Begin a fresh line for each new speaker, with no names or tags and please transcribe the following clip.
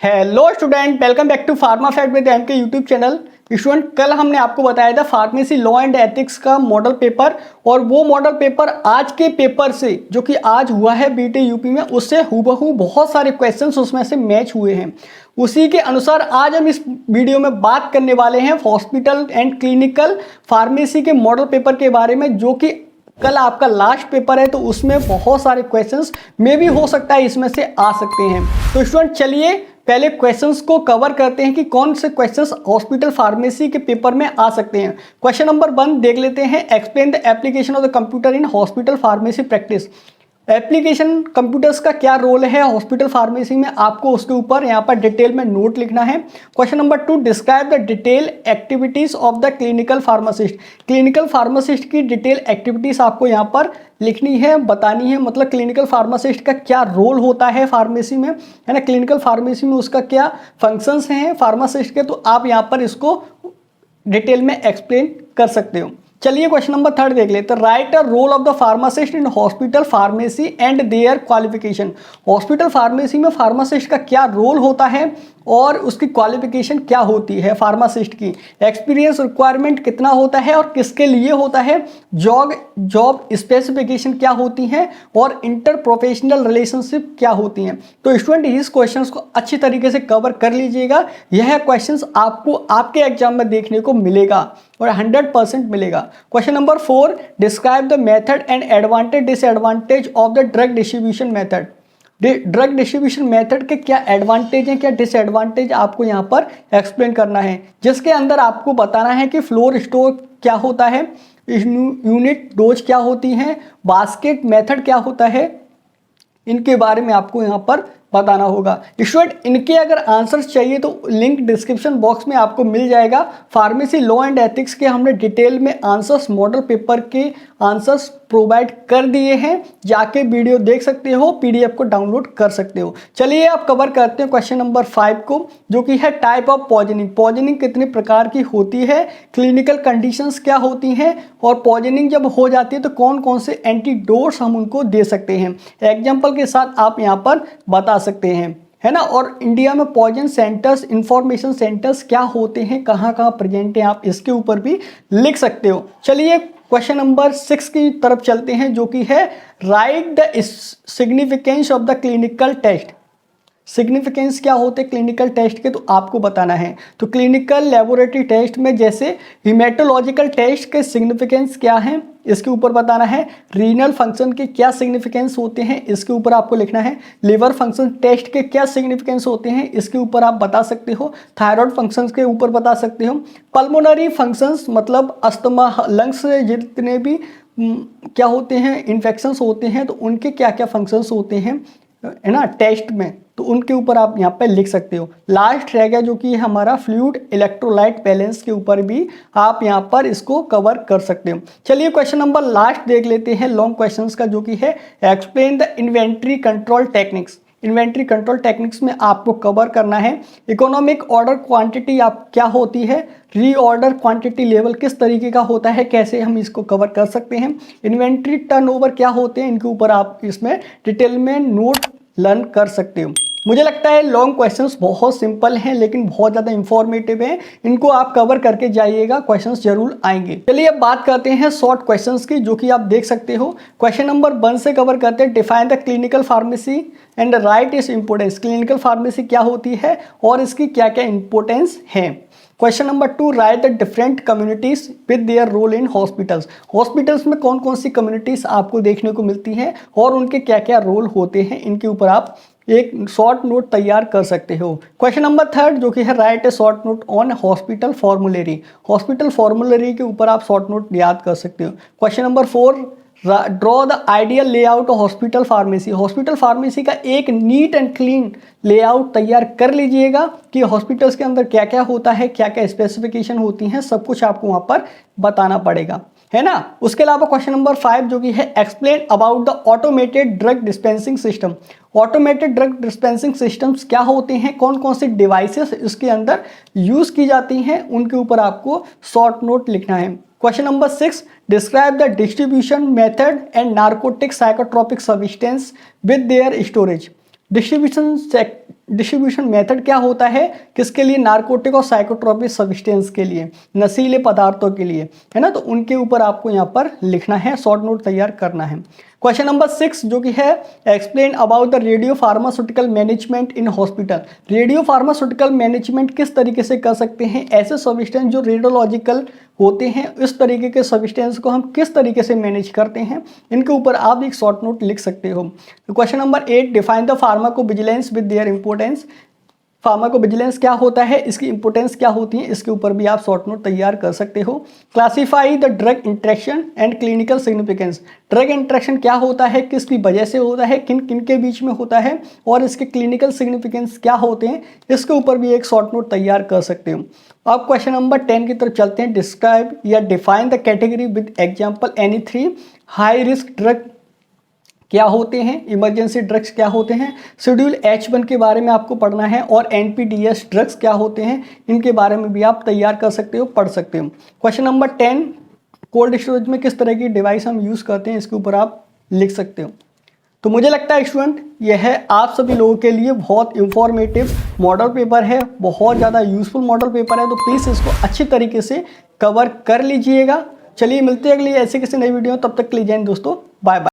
Hello student, welcome back to pharma fact with M K YouTube channel. Student, कल हमने आपको बताया था फार्मेसी लॉ एंड एथिक्स का मॉडल पेपर, और वो मॉडल पेपर आज के पेपर से जो कि आज हुआ है बीटी यूपी में, उससे हूबहू बहुत सारे क्वेश्चंस उसमें से मैच हुए हैं। उसी के अनुसार आज हम इस वीडियो में बात करने वाले हैं हॉस्पिटल एंड क्लिनिकल फार्मेसी के मॉडल पेपर के बारे में, जो कि कल आपका लास्ट पेपर है। तो उसमें बहुत सारे क्वेश्चंस में भी हो सकता है इसमें से आ सकते हैं। तो स्टूडेंट, चलिए पहले क्वेश्चंस को कवर करते हैं कि कौन से क्वेश्चंस हॉस्पिटल फार्मेसी के पेपर में आ सकते हैं। क्वेश्चन नंबर 1 देख लेते हैं। Explain the application of the computer in hospital pharmacy practice. Application computers का क्या रोल है हॉस्पिटल फार्मेसी में, आपको उसके ऊपर यहाँ पर डिटेल में नोट लिखना है। Question number 2, describe the detail activities of the clinical pharmacist. Clinical pharmacist की डिटेल एक्टिविटीज आपको यहाँ पर लिखनी है, बतानी है। मतलब क्लिनिकल फार्मासिस्ट का क्या रोल होता है फार्मेसी में, है ना, क्लिनिकल फार्मेसी में उसका क्या फंक्शंस हैं फार्मासिस्ट के, तो आप यहाँ पर इसको डिटेल में एक्सप्लेन कर सकते हो। चलिए क्वेश्चन नंबर 3 देख लेते हैं। Write a role of the pharmacist in hospital pharmacy and their qualification. Hospital pharmacy में फार्मासिस्ट का क्या रोल होता है और उसकी क्वालिफिकेशन क्या होती है फार्मासिस्ट की। एक्सपीरियंस रिक्वायरमेंट कितना होता है और किसके लिए होता है। जॉब स्पेसिफिकेशन क्या होती हैं और इंटर प्रोफेशनल रिलेशनशिप क्या होती हैं। तो स्टूडेंट, इस क्वेश्चंस को अच्छी तरीके से कवर कर लीजिएगा। यह क्वेश्चंस आपको आपके एग्जाम में देखने को मिलेगा और 100% मिलेगा। Question number 4, describe the method and advantage disadvantage of the drug distribution method. Drug distribution method के क्या एडवांटेज हैं, क्या डिसएडवांटेज, आपको यहाँ पर एक्सप्लेन करना है। जिसके अंदर आपको बताना है कि फ्लोर स्टोर क्या होता है, यूनिट डोज क्या होती हैं, बास्केट मेथड क्या होता है, इनके बारे में आपको यहाँ पर बताना होगा। स्टूडेंट, इनके अगर आंसर्स चाहिए तो लिंक डिस्क्रिप्शन बॉक्स में आपको मिल जाएगा। फार्मेसी लॉ एंड एथिक्स के हमने डिटेल में आंसर्स, मॉडल पेपर के आंसर्स प्रोवाइड कर दिए हैं। जाके वीडियो देख सकते हो, पीडीएफ को डाउनलोड कर सकते हो। चलिए आप कवर करते हैं क्वेश्चन नंबर 5 को, जो कि है टाइप ऑफ पॉइजनिंग। पॉइजनिंग कितने प्रकार की होती है, क्लिनिकल कंडीशंस क्या होती हैं, और पॉइजनिंग जब हो जाती है तो कौन कौन से एंटीडोट्स हम उनको दे सकते हैं। एग्जाम्पल के साथ आप यहाँ पर बता सकते हैं, है ना। और इंडिया में पॉइजन सेंटर्स, इंफॉर्मेशन सेंटर्स क्या होते हैं, कहाँ कहाँ प्रेजेंट हैं, आप इसके ऊपर भी लिख सकते हो। चलिए क्वेश्चन नंबर 6 की तरफ चलते हैं, जो कि है write the significance of the clinical test. Significance क्या होते हैं क्लिनिकल टेस्ट के, तो आपको बताना है। तो क्लिनिकल लेबोरेटरी टेस्ट में जैसे हिमेटोलॉजिकल टेस्ट के सिग्निफिकेंस क्या हैं, इसके ऊपर बताना है। रीनल फंक्शन के क्या सिग्निफिकेंस होते हैं, इसके ऊपर आपको लिखना है। लिवर फंक्शन टेस्ट के क्या सिग्निफिकेंस होते हैं, इसके ऊपर आप बता सकते हो। थायराइड फंक्शंस के ऊपर बता सकते हो। पल्मोनरी फंक्शंस मतलब अस्थमा, लंग्स से जितने भी क्या होते हैं, इन्फेक्शंस होते हैं, तो उनके क्या क्या फंक्शंस होते हैं, है ना, टेस्ट में, तो उनके ऊपर आप यहाँ पे लिख सकते हो। लास्ट रह गया जो कि हमारा फ्लूइड इलेक्ट्रोलाइट बैलेंस के ऊपर भी आप यहाँ पर इसको कवर कर सकते हो। चलिए क्वेश्चन नंबर लास्ट देख लेते हैं लॉन्ग क्वेश्चंस का, जो कि है explain the inventory control techniques. Inventory control techniques में आपको कवर करना है इकोनॉमिक ऑर्डर क्वांटिटी आप क्या होती है, रीऑर्डर क्वांटिटी लेवल किस तरीके का होता है, कैसे हम इसको कवर कर सकते हैं, इन्वेंट्री टर्नओवर क्या होते हैं, इनके ऊपर आप इसमें डिटेल में नोट लर्न कर सकते हो। मुझे लगता है लॉन्ग क्वेश्चंस बहुत सिंपल हैं लेकिन बहुत ज़्यादा इंफॉर्मेटिव हैं। इनको आप कवर करके जाइएगा, क्वेश्चंस जरूर आएंगे। चलिए अब बात करते हैं शॉर्ट क्वेश्चंस की, जो कि आप देख सकते हो। क्वेश्चन नंबर 1 से कवर करते हैं। Define the clinical pharmacy and write its importance. Clinical pharmacy क्या होती है और इसकी क्या क्या इंपोर्टेंस है। Question number 2, write the different communities with their role in hospitals. Hospitals में कौन कौन सी कम्युनिटीज आपको देखने को मिलती हैं और उनके क्या क्या रोल होते हैं, इनके ऊपर आप एक शॉर्ट नोट तैयार कर सकते हो। क्वेश्चन नंबर 3, जो कि है right A short note on hospital formulary. Hospital formulary के ऊपर आप शॉर्ट नोट याद कर सकते हो। Question number 4, draw the ideal layout of hospital pharmacy. Hospital pharmacy का एक नीट एंड क्लीन लेआउट तैयार कर लीजिएगा कि हॉस्पिटल्स के अंदर क्या क्या होता है, क्या क्या स्पेसिफिकेशन होती हैं, सब कुछ आपको वहाँ पर बताना पड़ेगा, है ना। उसके अलावा क्वेश्चन नंबर 5, जो कि है explain about the automated drug dispensing system. Automated drug dispensing systems क्या होते हैं, कौन कौन से डिवाइसेस इसके अंदर यूज की जाती हैं, उनके ऊपर आपको शॉर्ट नोट लिखना है। Question number 6, describe the distribution method and narcotic psychotropic substance with their storage. Distribution method क्या होता है, किसके लिए, नार्कोटिक और साइकोट्रोपिक सब्सटेंस के लिए, नशीले पदार्थों के लिए, है ना। तो उनके ऊपर आपको यहाँ पर लिखना है, शॉर्ट नोट तैयार करना है। क्वेश्चन नंबर 6 जो कि है explain about the radio pharmaceutical management in hospital. Radio pharmaceutical management किस तरीके से कर सकते हैं, ऐसे सब्सटेंस जो रेडियोलॉजिकल होते हैं इस तरीके के सब्सटेंस को हम किस तरीके से मैनेज करते हैं, इनके ऊपर आप एक शॉर्ट नोट लिख सकते हो। Question number 8 define the pharmacovigilance with their importance. Pharmacovigilance क्या होता है, इसकी इंपोर्टेंस क्या होती है, इसके ऊपर भी आप शॉर्ट नोट तैयार कर सकते हो। Classify the drug interaction and clinical significance. Drug interaction क्या होता है, किसकी वजह से होता है, किन किन के बीच में होता है, और इसके क्लिनिकल सिग्निफिकेंस क्या होते हैं, इसके ऊपर भी एक शॉर्ट नोट तैयार कर सकते हो। अब क्वेश्चन नंबर 10 की तरफ चलते हैं। डिस्क्राइब या define the category with example any 3 high risk drug क्या होते हैं, इमरजेंसी ड्रग्स क्या होते हैं, शेड्यूल H1 के बारे में आपको पढ़ना है, और NPDS ड्रग्स क्या होते हैं, इनके बारे में भी आप तैयार कर सकते हो, पढ़ सकते हो। क्वेश्चन नंबर 10 कोल्ड स्टोरेज में किस तरह की डिवाइस हम यूज़ करते हैं, इसके ऊपर आप लिख सकते हो। तो मुझे लगता है स्टूडेंट यह है आप सभी लोगों के लिए बहुत इंफॉर्मेटिव मॉडल पेपर है, बहुत ज़्यादा यूजफुल मॉडल पेपर है, तो प्लीज़ इसको अच्छी तरीके से कवर कर लीजिएगा। चलिए मिलते हैं अगली ऐसे किसी नई वीडियो, तब तक के लिए जय हिंद दोस्तों, बाय बाय।